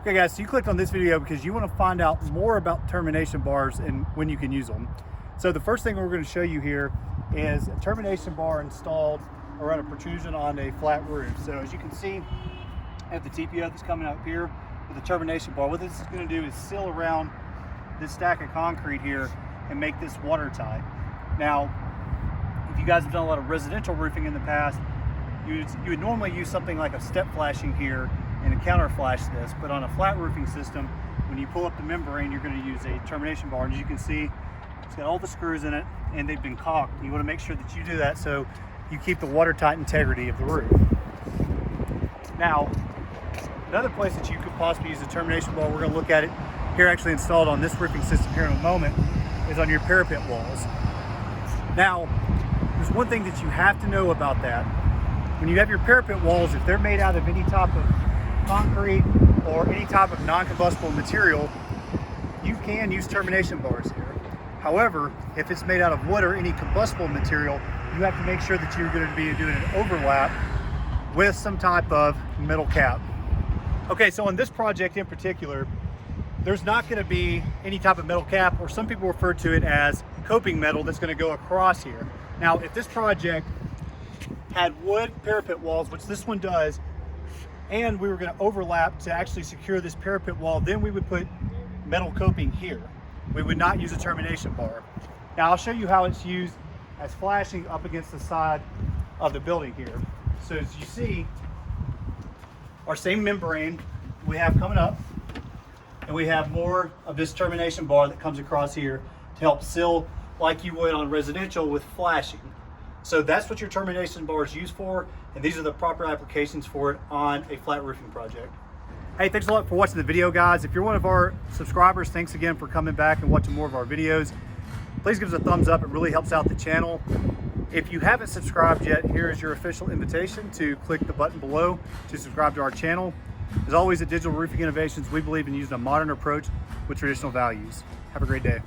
Okay guys, so you clicked on this video because you want to find out more about termination bars and when you can use them. So the first thing we're going to show you here is a termination bar installed around a protrusion on a flat roof. So as you can see at the TPO that's coming up here with the termination bar, what this is going to do is seal around this stack of concrete here and make this watertight. Now, if you guys have done a lot of residential roofing in the past, you would normally use something like a step flashing here and counter flash this, but on a flat roofing system, when you pull up the membrane, you're going to use a termination bar. And as you can see, it's got all the screws in it and they've been caulked. You want to make sure that you do that so you keep the watertight integrity of the roof. Now, another place that you could possibly use a termination bar, we're going to look at it here actually installed on this roofing system here in a moment, is on your parapet walls. Now, there's one thing that you have to know about that. When you have your parapet walls, if they're made out of any type of concrete or any type of non-combustible material, you can use termination bars here. However, if it's made out of wood or any combustible material, you have to make sure that you're going to be doing an overlap with some type of metal cap. Okay, so on this project in particular, there's not going to be any type of metal cap, or some people refer to it as coping metal, that's going to go across here. Now, if this project had wood parapet walls, which this one does, and we were going to overlap to actually secure this parapet wall, then we would put metal coping here. We would not use a termination bar. Now I'll show you how it's used as flashing up against the side of the building here. So as you see, our same membrane we have coming up, and we have more of this termination bar that comes across here to help seal like you would on residential with flashing. So that's what your termination bar is used for, and these are the proper applications for it on a flat roofing project. Hey, thanks a lot for watching the video, guys. If you're one of our subscribers, thanks again for coming back and watching more of our videos. Please give us a thumbs up, it really helps out the channel. If you haven't subscribed yet, here is your official invitation to click the button below to subscribe to our channel. As always, at Digital Roofing Innovations, we believe in using a modern approach with traditional values. Have a great day.